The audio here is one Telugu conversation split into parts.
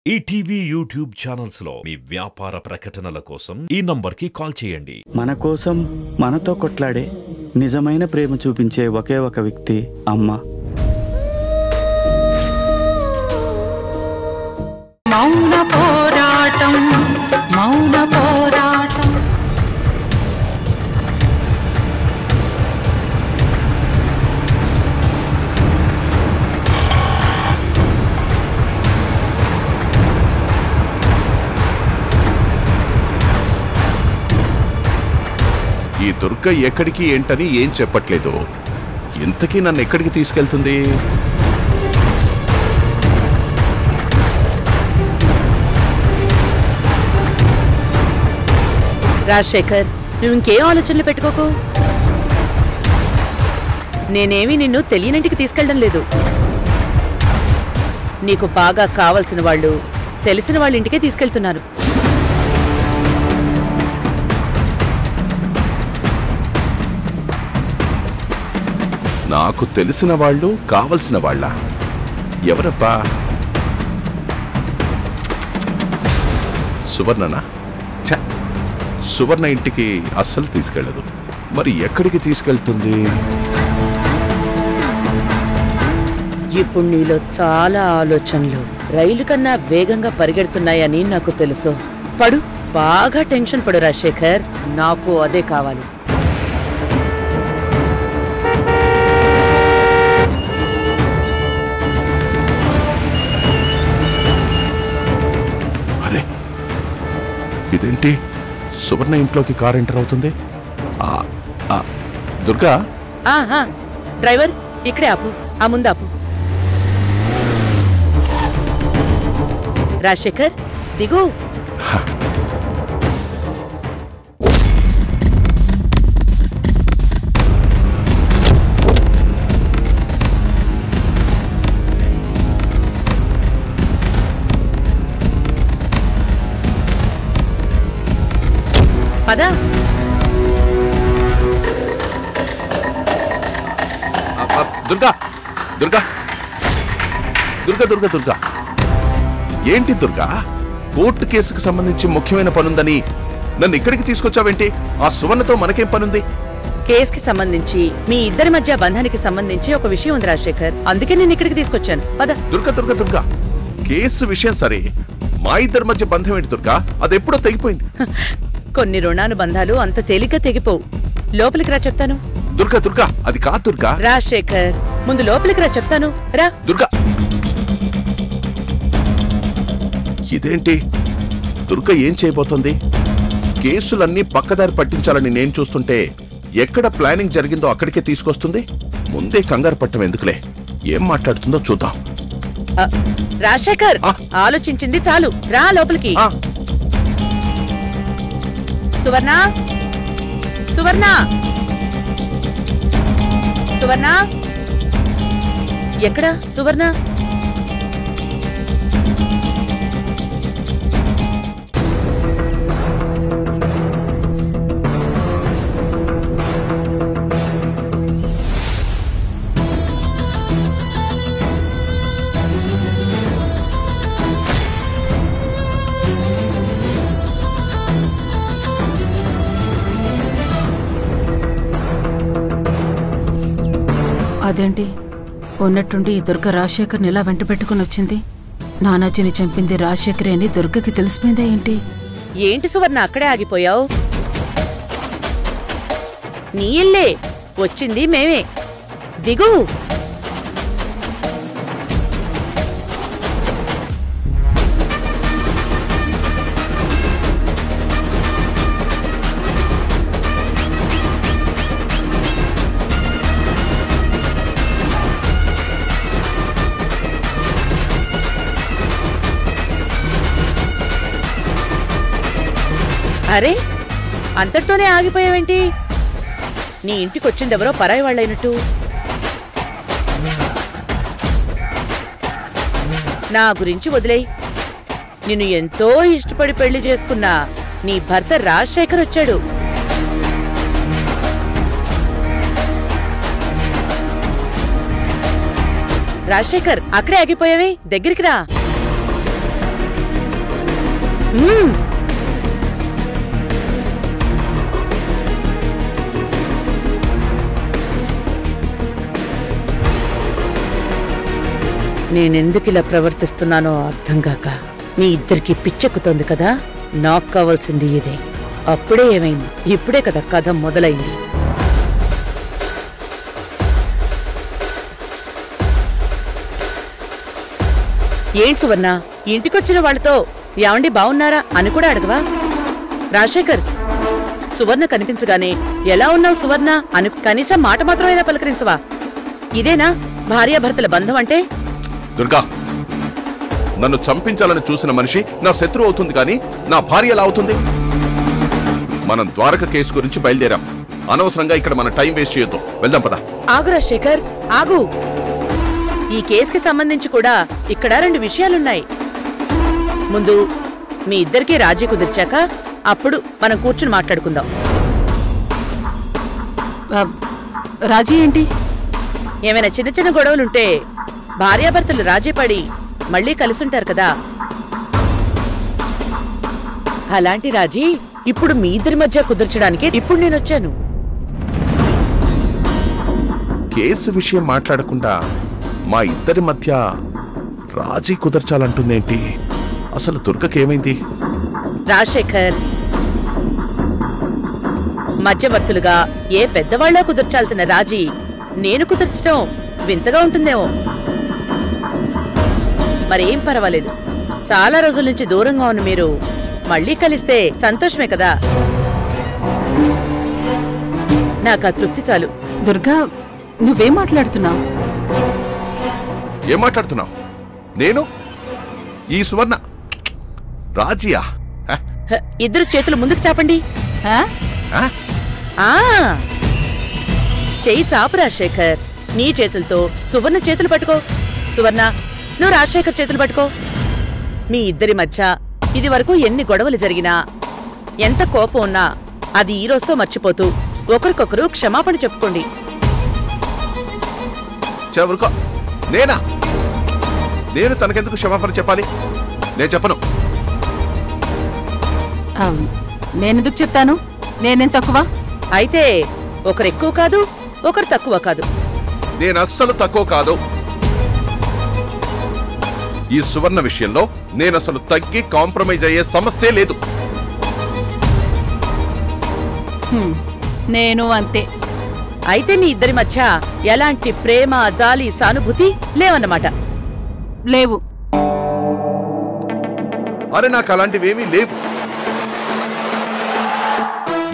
ఈటీవీ యూట్యూబ్ ఛానల్స్ లో మీ వ్యాపార ప్రకటనల కోసం ఈ నంబర్కి కాల్ చేయండి. మన కోసం మనతో కొట్లాడే నిజమైన ప్రేమ చూపించే ఒకే ఒక వ్యక్తి అమ్మ. మౌన పోరాటం మౌన పోరాటం. ఈ దుర్గ ఎక్కడికి ఏంటని ఏం చెప్పట్లేదు. ఇంతకీ నన్ను ఎక్కడికి తీసుకెళ్తుంది? రాజశేఖర్, నువ్వు ఇంకేం ఆలోచనలు పెట్టుకోకు. నేనేమి నిన్ను తెలియనింటికి తీసుకెళ్ళడం లేదు. నీకు బాగా కావలసిన వాళ్ళు, తెలిసిన వాళ్ళ ఇంటికే తీసుకెళ్తున్నాను. నాకు తెలిసిన వాళ్ళు, కావలసిన వాళ్ళ? ఎవరబ్బా? సువర్ణనా? సువర్ణ ఇంటికి అస్సలు తీసుకెళ్ళదు. మరి ఎక్కడికి తీసుకెళ్తుంది? ఇప్పుడు నీలో చాలా ఆలోచనలు రైలు కన్నా వేగంగా పరిగెడుతున్నాయని నాకు తెలుసు. పడు, బాగా టెన్షన్ పడు రాజశేఖర్. నాకు అదే కావాలి. అరే, ఇదేంటి? సువర్ణ ఇంట్లోకి కార్ ఎంటర్ అవుతుంది. దుర్గా, డ్రైవర్ ఇక్కడే ఆపు, ఆ ముందు ఆపు. రాజశేఖర్ దిగు. పదా. దుర్గా దుర్గా దుర్గా దుర్గా దుర్గా ఏంటి దుర్గా? కోర్టు కేసుకు సంబంధించి ముఖ్యమైన పనుందని నన్ను ఇక్కడికి తీసుకొచ్చావేంటి? ఆ సువర్ణతో మనకేం పనుంది? కేసుకి సంబంధించి, మీ ఇద్దరి మధ్య బంధానికి సంబంధించి ఒక విషయం ఉంది రాజశేఖర్. అందుకే నేను ఇక్కడికి తీసుకొచ్చాను. పద. దుర్గా దుర్గా దుర్గా, కేసు విషయం సరే, మా ఇద్దరి మధ్య బంధం ఏంటి దుర్గా? అది ఎప్పుడో తెగిపోయింది. కొన్ని రుణానుబంధాలు అంత తేలిగ్గా తెగిపోవు. లోపలికి రా, చెప్తాను. దుర్గా దుర్గా, అది కాదు దుర్గా. రాజశేఖర్, ముందు లోపలికి రా, చెప్తాను. రా. దుర్గా, ఇదేంటి? దుర్గా ఏం చేయబోతోంది? కేసులన్నీ పక్కదారి పట్టించాలని నేను చూస్తుంటే ఎక్కడ ప్లానింగ్ జరిగిందో అక్కడికే తీసుకొస్తుంది. ముందే కంగారు పట్టం ఎందుకులే, ఏం మాట్లాడుతుందో చూద్దాం. రాజశేఖర్, ఆలోచించింది చాలు, రా లోపలికి. సువర్ణ, సువర్ణ, సువర్ణ, ఎక్కడా సువర్ణ? అదేంటి, ఉన్నట్టుండి ఈ దుర్గ రాజశేఖర్ని ఇలా వెంట పెట్టుకుని వచ్చింది? నానాజీని చంపింది రాజశేఖరే అని దుర్గకి తెలిసిపోయిందా ఏంటి? ఏంటి సువర్ణ అక్కడే ఆగిపోయావు? నీ ఇల్లే, వచ్చింది మేమే. దిగు. అరే, అంతటితోనే ఆగిపోయావేంటి? నీ ఇంటికొచ్చిందెవరో పరాయి వాళ్ళైనట్టు. నా గురించి వదిలేయ్. నిన్ను ఎంతో ఇష్టపడి పెళ్లి చేసుకున్నా నీ భర్త రాజశేఖర్ వచ్చాడు. రాజశేఖర్, అక్కడే ఆగిపోయావే, దగ్గరికి రా. నేనెందుకు ఇలా ప్రవర్తిస్తున్నానో అర్థం కాక మీ ఇద్దరికి పిచ్చెక్కుతోంది కదా. నాకు కావాల్సింది ఇదే. అప్పుడే ఏమైంది? ఇప్పుడే కదా కథ మొదలైంది. ఏంటి సువర్ణ, ఇంటికొచ్చిన వాళ్ళతో ఏమండి బావున్నారా అని కూడా అడగవా? రాజశేఖర్, సువర్ణ కనిపించగానే ఎలా ఉన్నావు సువర్ణ అని కనీసం మాట మాత్రమైనా పలకరించవా? ఇదేనా భార్యాభర్తల బంధం అంటే? దుర్గా, నన్ను చంపించాలని చూసిన మనిషి నా శత్రువు అవుతుంది కానీ నా భార్య ఎలా అవుతుంది? మనం ద్వారక కేసు గురించి బయలుదేరాం. అనవసరంగా ఇక్కడ మన టైం వేస్ట్ చేయొద్దు. వెళ్దాం పద. ఆగు రాజశేఖర్, ఆగు. ఈ కేసుకి సంబంధించి కూడా ఇక్కడ 2 విషయాలున్నాయి. ముందు మీ ఇద్దరికీ రాజీ కుదిర్చాక అప్పుడు మనం కూర్చుని మాట్లాడుకుందాం. రాజీ ఏంటి? ఏమైనా చిన్న చిన్న గొడవలుంటే భార్యాభర్తలు రాజీ పడి మళ్లీ కలిసుంటారు కదా, అలాంటి రాజీ ఇప్పుడు మీ ఇద్దరి మధ్య కుదర్చడానికి ఇప్పుడు నేనొచ్చాను. కేసు విషయం మాట్లాడకుండా మా ఇద్దరి మధ్య రాజీ కుదర్చాలంటుందేంటి? అసలు దుర్గకేమైంది? రాజశేఖర్, మధ్యవర్తులుగా ఏ పెద్దవాళ్ళ కుదర్చాల్సిన రాజీ నేను కుదర్చడం వింతగా ఉంటుందేమో. మరేం పర్వాలేదు. చాలా రోజుల నుంచి దూరంగా ఉన్న మీరు మళ్లీ కలిస్తే సంతోషమే కదా. నాకు ఆ తృప్తి చాలు. దుర్గా, నువ్వేం మాట్లాడుతున్నావు? ఏం మాట్లాడుతున్నావు? నేను ఈ సువర్ణ రాజీయా? ఇద్దరు చేతులు ముందుకు చాపండి. చెయ్యి చాపు రాజశేఖర్. నీ చేతులతో సువర్ణ చేతులు పట్టుకో. సువర్ణ, నువ్వు రాజశేఖర్ చేతులు పట్టుకో. మీ ఇద్దరి మధ్య ఇది వరకు ఎన్ని గొడవలు జరిగినా, ఎంత కోపం ఉన్నా అది ఈ రోజుతో మర్చిపోతూ ఒకరికొకరు క్షమాపణ చెప్పుకోండి. చెవురుకో. నేనా? నేను తనకెందుకు క్షమాపణ చెప్పాలి? నేను చెప్పను. నేనెందుకు చెప్తాను? నేనేం తక్కువ? అయితే ఒకరు ఎక్కువ కాదు, ఒకరు తక్కువ కాదు. నేను అస్సలు తక్కువ కాదు. ఈ సువర్ణ విషయంలో నేను అసలు తగ్గి కాంప్రమైజ్ అయ్యే సమస్యే లేదు. నేను అంతే. అయితే మీ ఇద్దరి మధ్య ఎలాంటి ప్రేమ, జాలి, సానుభూతి లేవన్నమాట? లేవు. అరే, నాకు అలాంటివేమీ లేవు.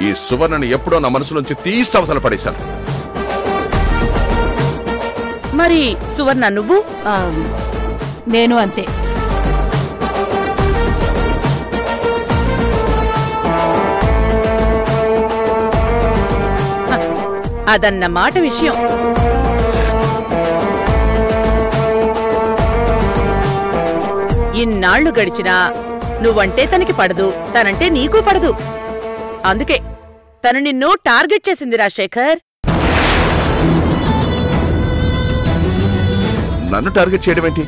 ఈ సువర్ణని ఎప్పుడో నా మనసులోంచి తీసి అవసరం పడేశాను. మరి సువర్ణ, నువ్వు? నేను అంతే. అదన్నమాట విషయం. ఇన్నాళ్లు గడిచినా నువ్వంటే తనకి పడదు, తనంటే నీకు పడదు. అందుకే తను నిన్ను టార్గెట్ చేసింది రాజశేఖర్. నన్ను టార్గెట్ చేయడం ఏంటి?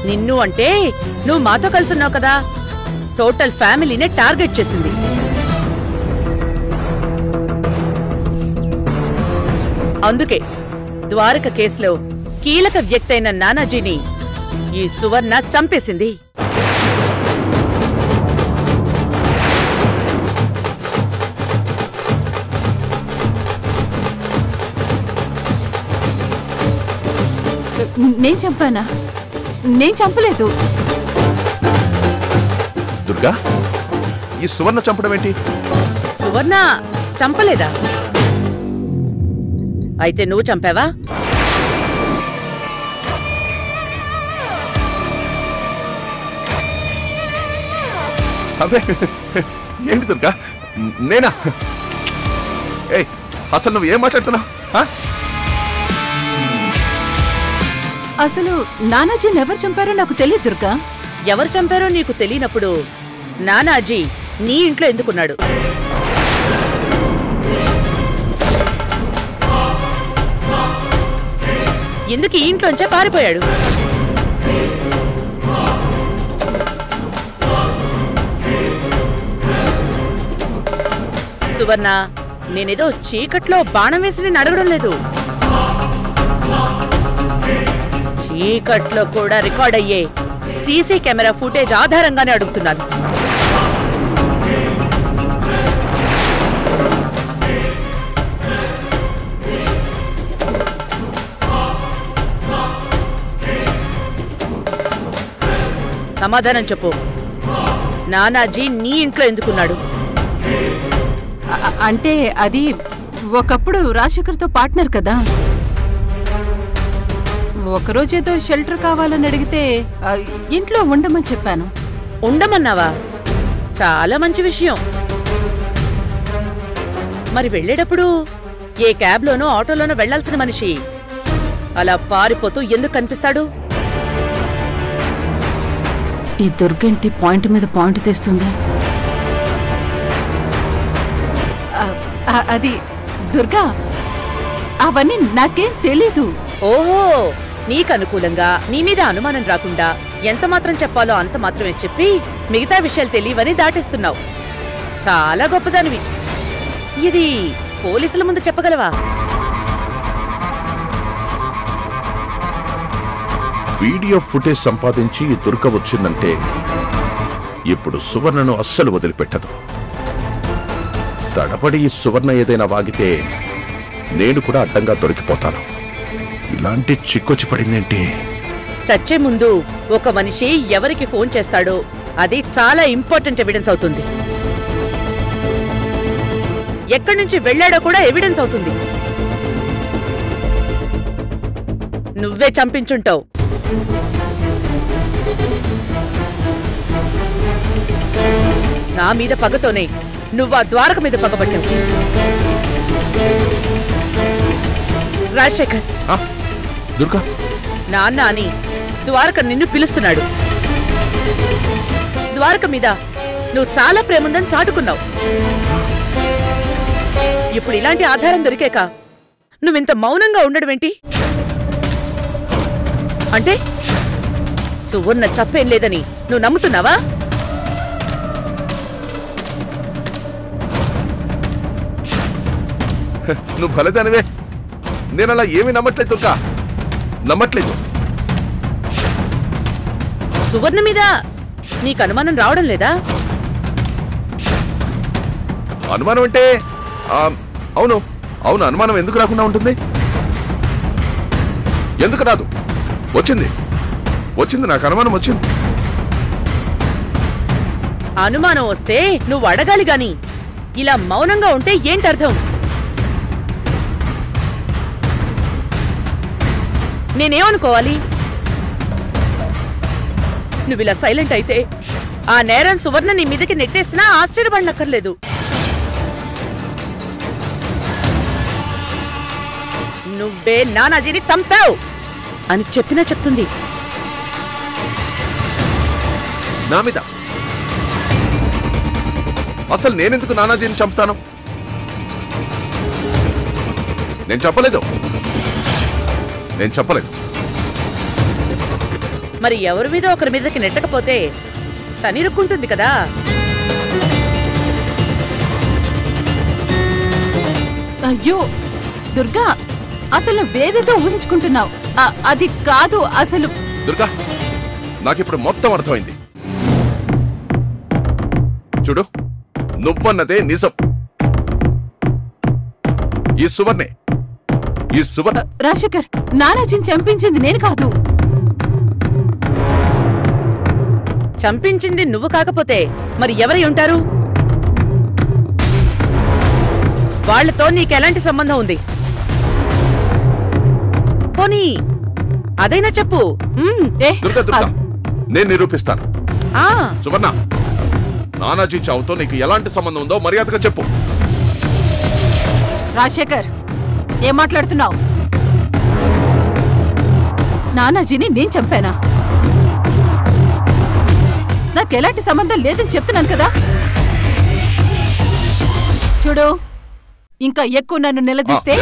నిన్ను అంటే నువ్వు మాతో కలుసున్నావు కదా, టోటల్ ఫ్యామిలీనే టార్గెట్ చేసింది. అందుకే ద్వారక కేసులో కీలక వ్యక్తి అయిన నానాజీని ఈ సువర్ణ చంపేసింది. నేను చంపానా? నేను చంపలేదు. దుర్గా, ఈ సువర్ణ చంపడం ఏంటి? సువర్ణ చంపలేదా? అయితే నువ్వు చంపావా? అదే, ఏంటి దుర్గా? నేనా? ఏయ్, అసలు నువ్వు ఏం మాట్లాడుతున్నావు? అసలు నానాజీని ఎవరు చంపారో నాకు తెలియదు దుర్గా. ఎవరు చంపారో నీకు తెలియనప్పుడు నానాజీ నీ ఇంట్లో ఎందుకున్నాడు? ఎందుకు ఈ ఇంట్లోంచే పారిపోయాడు? సువర్ణ, నేనేదో చీకట్లో బాణం వేసి నేను అడగడం లేదు. చీకట్లో కూడా రికార్డ్ అయ్యే సీసీ కెమెరా ఫుటేజ్ ఆధారంగానే అడుగుతున్నాను. సమాధానం చెప్పు. నానాజీ నీ ఇంట్లో ఎందుకున్నాడు? అంటే అది ఒకప్పుడు రాజశేఖర్తో పార్ట్నర్ కదా. ఒకరోజేదో షెల్టర్ కావాలని అడిగితే ఇంట్లో ఉండమని చెప్పాను. ఉండమన్నావా? చాలా మంచి విషయం. మరి వెళ్ళేటప్పుడు ఏ క్యాబ్లోనో ఆటోలోనో వెళ్లాల్సిన మనిషి అలా పారిపోతూ ఎందుకు కనిపిస్తాడు? ఈ దుర్గంటి పాయింట్ మీద పాయింట్ తెస్తుంది. అది దుర్గా, అవన్నీ నాకేం తెలీదు. ఓహో, నీకనుకూలంగా నీ మీద అనుమానం రాకుండా ఎంత మాత్రం చెప్పాలో అంత మాత్రమే చెప్పి మిగతా విషయాలు తెలియవని దాటేస్తున్నావు. చాలా గొప్పదానివి. ఇది పోలీసుల ముందు చెప్పగలవా? వీడియో ఫుటేజ్ సంపాదించి దుర్గ వచ్చిందంటే ఇప్పుడు సువర్ణను అస్సలు వదిలిపెట్టదు. తడబడి సువర్ణ ఏదైనా వాగితే నేను కూడా అడ్డంగా దొరికిపోతాను. ఇలాంటి చిక్కొచ్చి పడిందేంటి? చచ్చే ముందు ఒక మనిషి ఎవరికి ఫోన్ చేస్తాడో అది చాలా ఇంపార్టెంట్ ఎవిడెన్స్ అవుతుంది. ఎక్కడి నుంచి వెళ్ళాడో కూడా ఎవిడెన్స్ అవుతుంది. నువ్వే చంపించుంటావు. నా మీద పగతోనే నువ్వు ఆ ద్వారక మీద పగబట్టావు. రాజశేఖర్, దుర్గా, నాన్న అని ద్వారక నిన్ను పిలుస్తున్నాడు. ద్వారక మీద నువ్వు చాలా ప్రేముందని చాటుకున్నావు. ఇప్పుడు ఇలాంటి ఆధారం దొరికాక నువ్వింత మౌనంగా ఉండడమేంటి? అంటే సువర్ణ తప్పేం లేదని నువ్వు నమ్ముతున్నావా? నువ్వు భలేదానివే. నేనలా ఏమీ నమ్మట్లేదు దుర్గా, నమ్మట్లేదు. సువర్ణ మీద నీకు అనుమానం రావడం లేదా? అనుమానం అంటే అవును అవును, అనుమానం ఎందుకు రాకుండా ఉంటుంది? ఎందుకు రాదు? వచ్చింది వచ్చింది, నాకు అనుమానం వచ్చింది. అనుమానం వస్తే నువ్వు అడగాలి గాని ఇలా మౌనంగా ఉంటే ఏంటర్థం? నేనేమనుకోవాలి? నువ్విలా సైలెంట్ అయితే ఆ నేరం సువర్ణ నీ మీదకి నెట్టేసినా ఆశ్చర్యపడనక్కర్లేదు. నువ్వే నానాజీని చంపావు అని చెప్పినా చెప్తుంది. నా మీద అసలు నేనెందుకు నానాజీని చంపుతాను? నేను చెప్పలేదు. మరి ఎవరి మీద ఒకరి మీదకి నెట్టకపోతే తనిరుక్కుంటుంది కదా. అయ్యో దుర్గా, అసలు నువ్వేదేదో ఊహించుకుంటున్నావు. అది కాదు అసలు. దుర్గా, నాకిప్పుడు మొత్తం అర్థమైంది. చూడు, నువ్వన్నదే నిజం. ఈ సువర్ణ రాజశేఖర్, నానాజీని చంపించింది నేను కాదు. చంపించింది నువ్వు కాకపోతే మరి ఎవరై ఉంటారు? వాళ్లతో నీకెలాంటి సంబంధం ఉంది? పోనీ అదైనా చెప్పు. దుర్గా, నేను నిరూపిస్తాను. సువర్ణ, నానాజీ చావుతో నీకు ఎలాంటి సంబంధం ఉందో మర్యాదగా చెప్పు. రాజశేఖర్, ఏం మాట్లాడుతున్నావు? నానాజీని నేను చంపానా? నాకెలాంటి సంబంధం లేదని చెప్తున్నాను కదా. చూడు, ఇంకా ఎక్కువ నన్ను నిలదీస్తే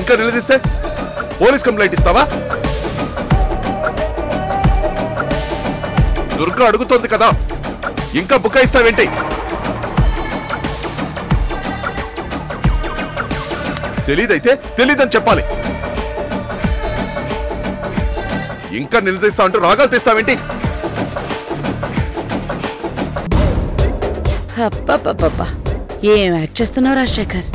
ఇంకా నిలదీస్తే పోలీస్ కంప్లైంట్ ఇస్తావా? దుర్గా అడుగుతోంది కదా, ఇంకా బుకాయిస్తావేంటి? తెలీదైతే తెలీదని చెప్పాలి. ఇంకా నిలదీస్తా అంటూ రాగాలు తీస్తావేంటి? అబ్బబ్బబ్బబ్బా, ఏం యాక్ట్ చేస్తున్నావు రాజశేఖర్?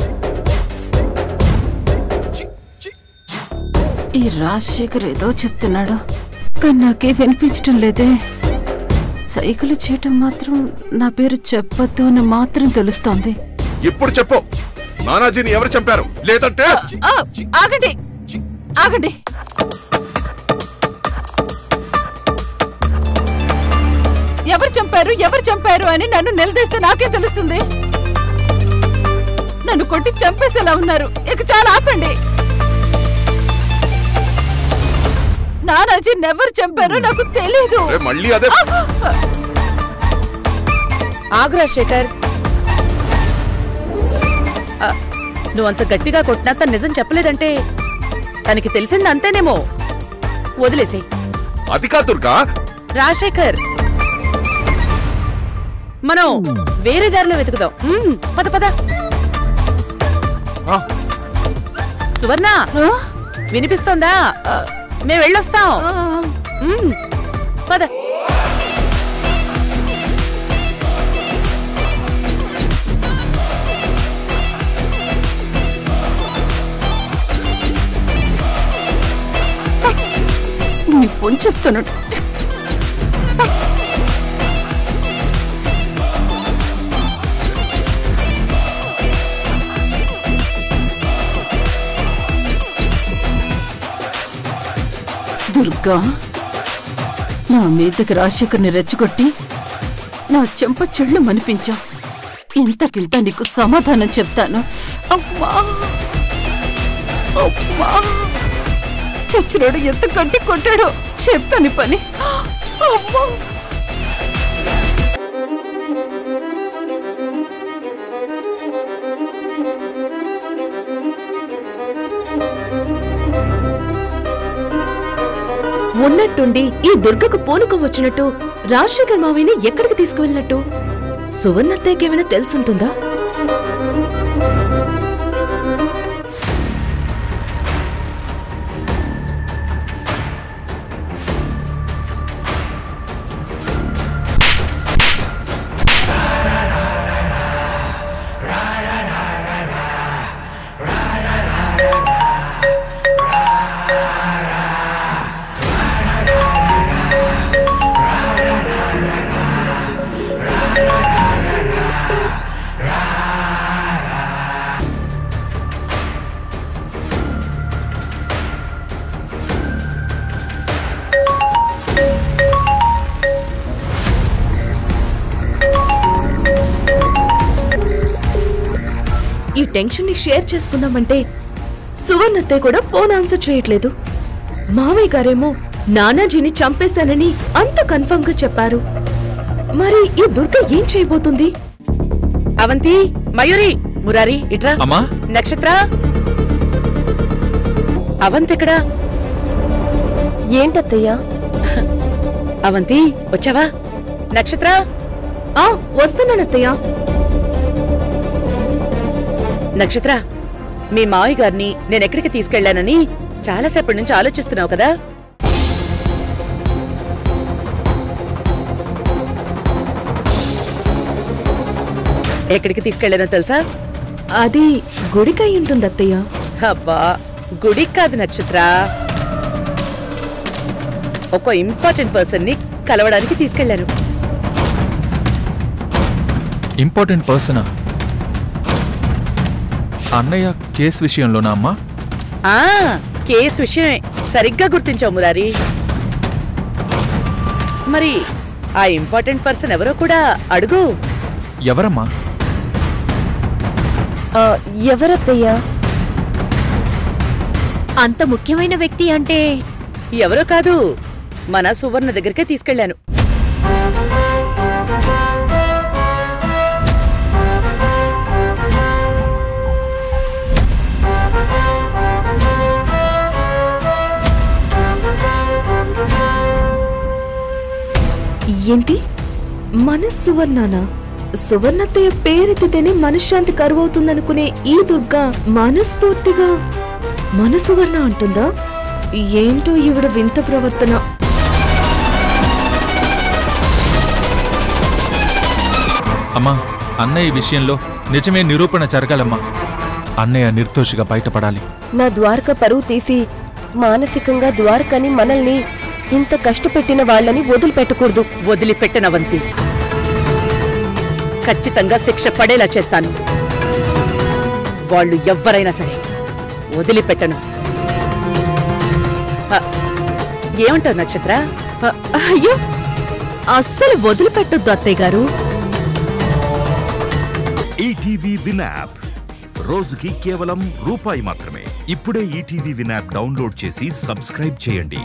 ఈ రాజశేఖర్ ఏదో చెప్తున్నాడు, కానీ నాకే వినిపించటం లేదే. సైకిల్ చేయటం మాత్రం నా పేరు చెప్పొద్దు అని మాత్రం తెలుస్తోంది. ఇప్పుడు చెప్పు, నానాజీని ఎవరు చంపారు? లేదంటే ఆగండి ఆగండి, ఎవరు చంపారు అని నన్ను నిలదీస్తే నాకే తెలుస్తుంది. నన్ను కొట్టి చంపేసేలా ఉన్నారు, ఇక చాలా ఆపండి. నానాజీ ఎవరు చంపారో నాకు తెలీదు. మళ్ళీ అదే. ఆగు రాజశేఖర్, నువ్వంత గట్టిగా కొట్టినా తను నిజం చెప్పలేదంటే తనకి తెలిసింది అంతేనేమో. వదిలేసి. అది కాదు దుర్గా. రాజశేఖర్, మనం వేరే దారిలో వెతుకుదాం. పద పద. సువర్ణ, వినిపిస్తోందా? మేము వెళ్ళొస్తాం. పద. నీ పొని చెప్తున్నాడు. దుర్గా, నా మీదకి రాజశేఖర్ని రెచ్చగొట్టి నా చెంప చెళ్ళు మనిపించా. ఇంతకింత నీకు సమాధానం చెప్తాను. అమ్మా అమ్మా, చచ్చినాడు ఎంత గట్టి కొట్టాడో చెప్తాను పని. అమ్మా, ఉన్నట్టుండి ఈ దుర్గకు పూనకం వచ్చినట్టు రాజశేఖర్ మావిని ఎక్కడికి తీసుకువెళ్ళినట్టు సువర్ణత్తయ్యకేమైనా తెలుసుంటుందా? ఈ టెన్షన్ ని షేర్ చేసుకుందామంటే సువర్ణత్తయ్య కూడా ఫోన్ ఆన్సర్ చేయట్లేదు. మావయ్య గారేమో నానాజీని చంపేశానని అంత కన్ఫర్మ్ గా చెప్పారు. మరి ఈ దుర్గ ఏం చేయబోతుంది? అవంతి, మయూరి, మురారి, ఇట్రా. అమ్మా. నక్షత్ర, అవంతి ఎక్కడా? ఏంటత్తయ్యా? అవంతి, వచ్చావా? నక్షత్ర, వస్తున్నానత్తయ్యా. నక్షత్ర, మీ మావయ్య గారిని నేనెక్కడికి తీసుకెళ్లానని చాలాసేపటి నుంచి ఆలోచిస్తున్నావు కదా? ఎక్కడికి తీసుకెళ్లానో తెలుసా? అది గుడికై ఉంటుంది అత్తయ్య. అబ్బా, గుడికి కాదు నక్షత్ర, ఒక ఇంపార్టెంట్ పర్సన్ ని కలవడానికి తీసుకెళ్లాను. ఇంపార్టెంట్ పర్సనా? అన్నయ్య కేసు విషయంలోనా అమ్మా? కేసు విషయమే, సరిగ్గా గుర్తించావు మురారి. మరి ఆ ఇంపార్టెంట్ పర్సన్ ఎవరో కూడా అడుగు. ఎవరమ్మా? ఎవరత్తయ్యా? అంత ముఖ్యమైన వ్యక్తి అంటే ఎవరో కాదు, మన సువర్ణ దగ్గరికే తీసుకెళ్లాను. ఏంటి మన సువర్ణనా? సువర్ణత్తయ్య పేరెత్తితేనే మనశ్శాంతి కరువవుతుందనుకునే ఈ దుర్గా మనస్ఫూర్తిగా మన సువర్ణ అంటుందా? ఏంటో ఈవిడ వింత ప్రవర్తన. అమ్మా, అన్నయ్య విషయంలో నిజమే నిరూపణ జరగాలమ్మా. అన్నయ్య నిర్దోషిగా బయటపడాలి. నా ద్వారక పరువు తీసి మానసికంగా ద్వారకని మనల్ని ఇంత కష్టపెట్టిన వాళ్ళని వదిలిపెట్టకూడదు. వదిలిపెట్టనవంతి, ఖచ్చితంగా శిక్ష పడేలా చేస్తాను. వాళ్ళు ఎవ్వరైనా సరే వదిలిపెట్టను. ఏమంటారు నక్షత్ర? అయ్యో, అస్సలు వదిలిపెట్టొద్దు అత్తయ్య గారు. ఈటీవీ విన్ యాప్ రోజుకి కేవలం రూపాయి మాత్రమే. ఇప్పుడే ఈటీవీ విన్ యాప్ డౌన్లోడ్ చేసి సబ్స్క్రైబ్ చేయండి.